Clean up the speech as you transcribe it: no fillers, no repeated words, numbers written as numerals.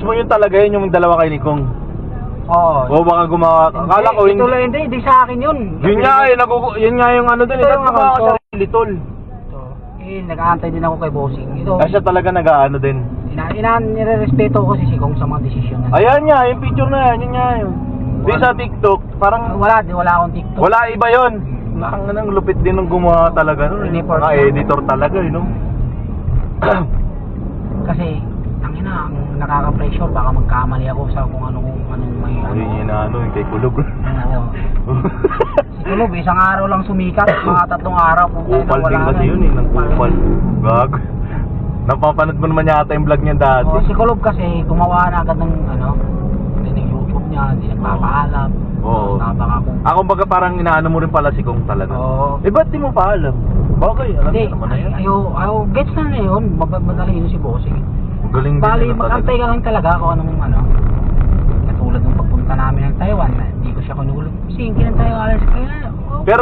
Mo yun talaga yun yung dalawa kay Nikong. Oo. O baka gumawa. Akala ko Ito lang hindi sa akin yun. Yun nga eh, yun nga yung ano dun. Ito yung Gumawa ka account ko. sarili tol. So, nag-aantay din ako kay bossing. Ito, Siya talaga nag-ano din. nire-respeto ko si Sikong sa mga desisyon niya. Ayan nga, yung picture na yan, yun nga yun. Di sa TikTok, parang Wala akong TikTok. wala iba yun. Ang lupit din ng gumawa talaga nun. Editor. Mga editor talaga, you know. Kasi, ang nakaka-pressure, baka magkamali ako sa kung anong may Ayun yun na ano, yung kay Kulog. Oo. Si Kulog, isang araw lang sumikat, mga 3 araw. Kupal din kasi yun eh, ng kupal. Gag. Napapanood mo naman yata yung vlog niya dati. Si Kulog kasi, gumawa na agad ng YouTube niya, hindi nagpapaalam. Oo. Baka kung... Ako baga parang inaano mo rin pala si Kong talaga. Oo. Eh ba't di mo pa alam? Bagay, alam Hindi, mo naman na yan. ayaw, gets na yun, madali yun si bossing. Galing din Bali, ano mag-antay ka lang talaga kung anong katulad ng pagpunta namin ng Taiwan, hindi ko siya kinulog. Sige, tayo alas kaya. Pero